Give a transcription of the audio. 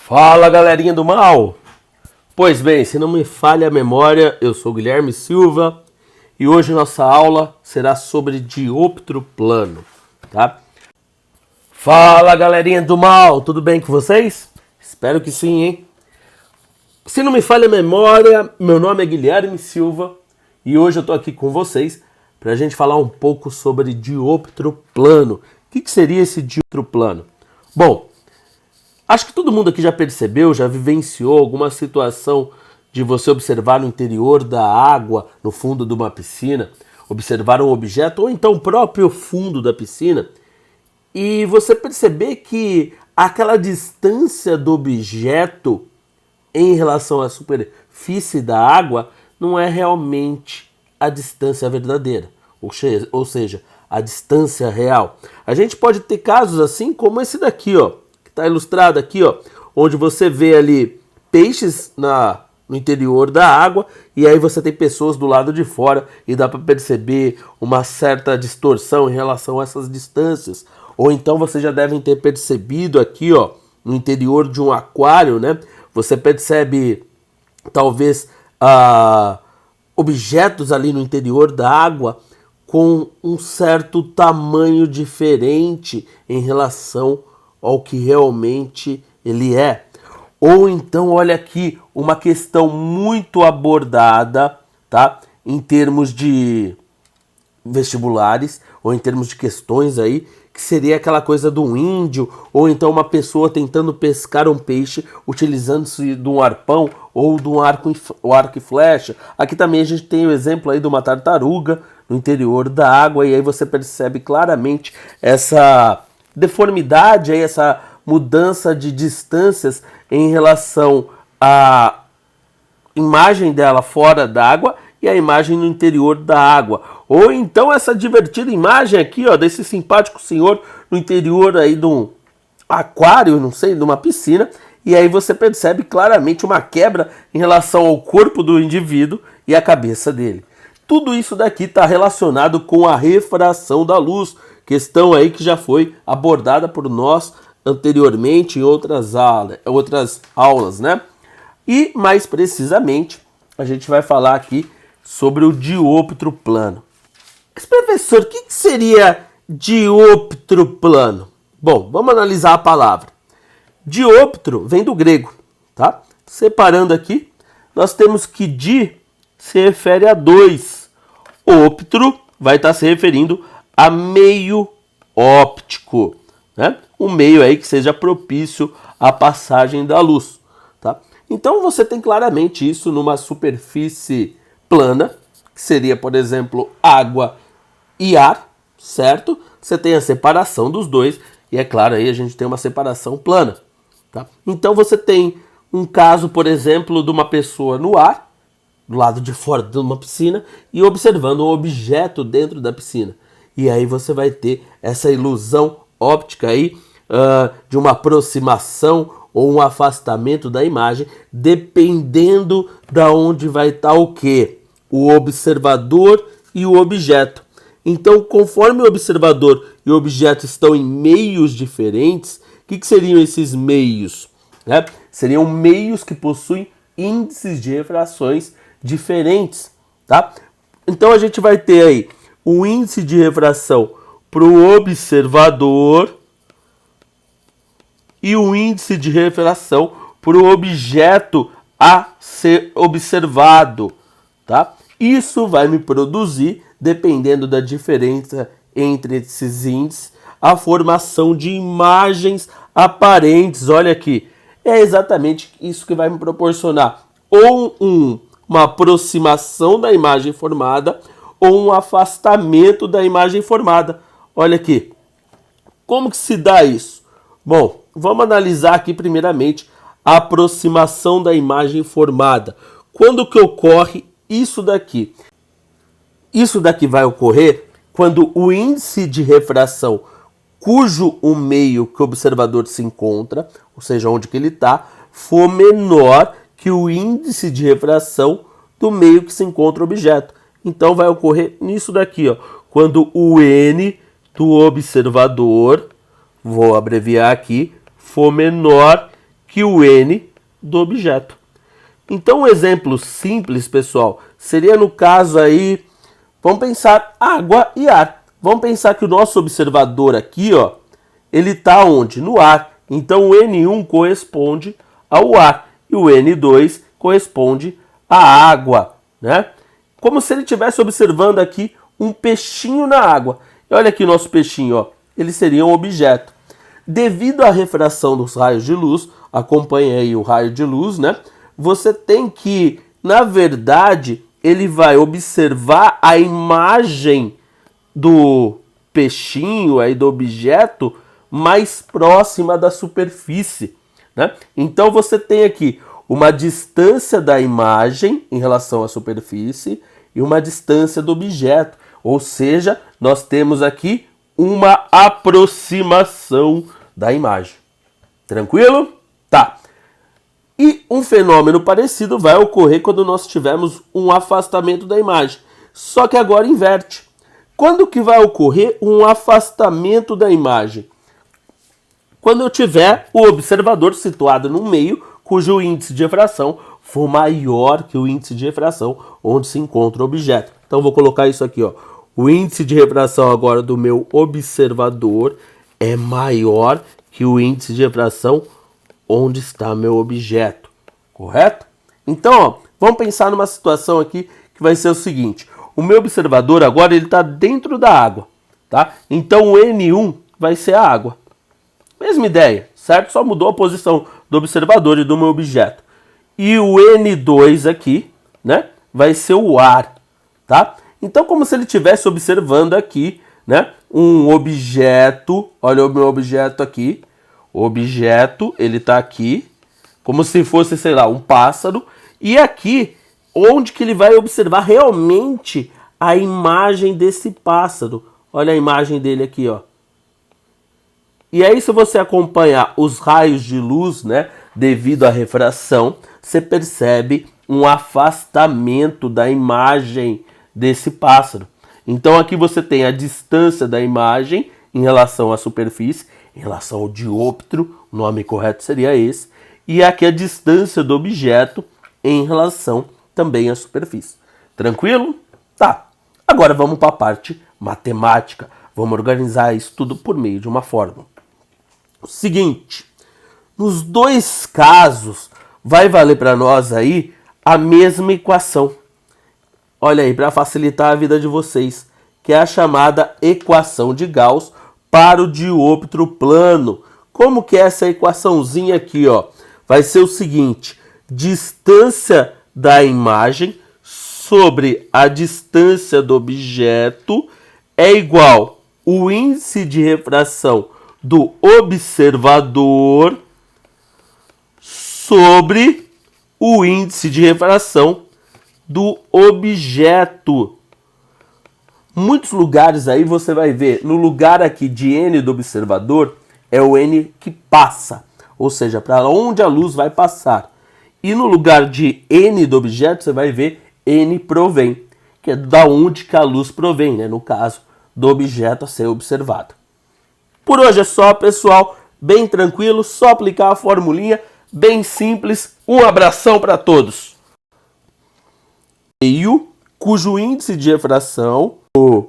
Fala, galerinha do mal! Pois bem, se não me falha a memória, eu sou Guilherme Silva e hoje nossa aula será sobre dioptro plano, tá? Fala, galerinha do mal, tudo bem com vocês? Espero que sim, hein? Se não me falha a memória, meu nome é Guilherme Silva e hoje eu tô aqui com vocês pra gente falar um pouco sobre dioptro plano. O que seria esse dioptro plano? Bom, acho que todo mundo aqui já percebeu, já vivenciou alguma situação de você observar no interior da água, no fundo de uma piscina, observar um objeto ou então o próprio fundo da piscina e você perceber que aquela distância do objeto em relação à superfície da água não é realmente a distância verdadeira, ou seja, a distância real. A gente pode ter casos assim como esse daqui, ó. Está ilustrado aqui, ó, onde você vê ali peixes no interior da água e aí você tem pessoas do lado de fora e dá para perceber uma certa distorção em relação a essas distâncias. Ou então vocês já devem ter percebido aqui, ó, no interior de um aquário, né? Você percebe talvez objetos ali no interior da água com um certo tamanho diferente em relação ao que realmente ele é. Ou então, olha aqui, uma questão muito abordada, tá? Em termos de vestibulares, ou em termos de questões aí, que seria aquela coisa do índio, ou então uma pessoa tentando pescar um peixe utilizando-se de um arpão ou de um arco e flecha. Aqui também a gente tem o exemplo aí de uma tartaruga no interior da água, e aí você percebe claramente essa deformidade, aí, essa mudança de distâncias em relação à imagem dela fora d'água e a imagem no interior da água. Ou então essa divertida imagem aqui, ó, desse simpático senhor no interior aí de um aquário, não sei, de uma piscina, e aí você percebe claramente uma quebra em relação ao corpo do indivíduo e a cabeça dele. Tudo isso daqui está relacionado com a refração da luz, questão aí que já foi abordada por nós anteriormente em outras aulas, né? E mais precisamente, a gente vai falar aqui sobre o dioptro plano. Mas, professor, o que seria dioptro plano? Bom, vamos analisar a palavra. Dioptro vem do grego, tá? Separando aqui, nós temos que di se refere a 2. Optro vai estar se referindo a meio óptico, né? Um meio aí que seja propício à passagem da luz, tá? Então você tem claramente isso numa superfície plana, que seria, por exemplo, água e ar, certo? Você tem a separação dos dois e é claro aí a gente tem uma separação plana, tá? Então você tem um caso, por exemplo, de uma pessoa no ar, do lado de fora de uma piscina e observando um objeto dentro da piscina. E aí você vai ter essa ilusão óptica aí de uma aproximação ou um afastamento da imagem, dependendo da onde vai estar o quê? O observador e o objeto. Então, conforme o observador e o objeto estão em meios diferentes, o que seriam esses meios? Né? Seriam meios que possuem índices de refrações diferentes, tá? Então a gente vai ter aí o índice de refração para o observador e o índice de refração para o objeto a ser observado, tá? Isso vai me produzir, dependendo da diferença entre esses índices, a formação de imagens aparentes. Olha aqui, é exatamente isso que vai me proporcionar ou uma aproximação da imagem formada ou um afastamento da imagem formada. Olha aqui. Como que se dá isso? Bom, vamos analisar aqui primeiramente a aproximação da imagem formada. Quando que ocorre isso daqui? Isso daqui vai ocorrer quando o índice de refração cujo o meio que o observador se encontra, ou seja, onde que ele está, for menor que o índice de refração do meio que se encontra o objeto. Então vai ocorrer nisso daqui, ó, quando o N do observador, vou abreviar aqui, for menor que o N do objeto. Então, um exemplo simples, pessoal, seria no caso aí, vamos pensar água e ar. Vamos pensar que o nosso observador aqui, ó, ele está onde? No ar. Então, o N1 corresponde ao ar e o N2 corresponde à água, né? Como se ele estivesse observando aqui um peixinho na água. E olha aqui o nosso peixinho, ó, ele seria um objeto. Devido à refração dos raios de luz, acompanhe aí o raio de luz, né? Você tem que, na verdade, ele vai observar a imagem do peixinho aí, do objeto, mais próxima da superfície, né? Então você tem aqui uma distância da imagem em relação à superfície e uma distância do objeto. Ou seja, nós temos aqui uma aproximação da imagem. Tranquilo? Tá. E um fenômeno parecido vai ocorrer quando nós tivermos um afastamento da imagem. Só que agora inverte. Quando que vai ocorrer um afastamento da imagem? Quando eu tiver o observador situado no meio, cujo índice de refração for maior que o índice de refração onde se encontra o objeto. Então vou colocar isso aqui, ó. O índice de refração agora do meu observador é maior que o índice de refração onde está meu objeto, correto? Então, ó, vamos pensar numa situação aqui que vai ser o seguinte. O meu observador agora ele está dentro da água, tá? Então o N1 vai ser a água. Mesma ideia, certo? Só mudou a posição do observador e do meu objeto. E o N2 aqui, né, vai ser o ar, tá? Então, como se ele estivesse observando aqui, né, um objeto. Olha o meu objeto aqui. O objeto, ele está aqui, como se fosse, sei lá, um pássaro. E aqui, onde que ele vai observar realmente a imagem desse pássaro. Olha a imagem dele aqui, ó. E aí, se você acompanhar os raios de luz, né, devido à refração, você percebe um afastamento da imagem desse pássaro. Então, aqui você tem a distância da imagem em relação à superfície, em relação ao diôptro, o nome correto seria esse, e aqui a distância do objeto em relação também à superfície. Tranquilo? Tá. Agora vamos para a parte matemática. Vamos organizar isso tudo por meio de uma fórmula. O seguinte, nos dois casos vai valer para nós aí a mesma equação. Olha aí, para facilitar a vida de vocês, que é a chamada equação de Gauss para o diôptro plano. Como que é essa equaçãozinha aqui, ó? Vai ser o seguinte, distância da imagem sobre a distância do objeto é igual o índice de refração do observador sobre o índice de refração do objeto. Muitos lugares aí você vai ver, no lugar aqui de N do observador, é o N que passa, ou seja, para onde a luz vai passar. E no lugar de N do objeto, você vai ver N provém, que é da onde que a luz provém, né? No caso do objeto a ser observado. Por hoje é só, pessoal, bem tranquilo, só aplicar a formulinha, bem simples. Um abração para todos. Meio cujo índice de refração, o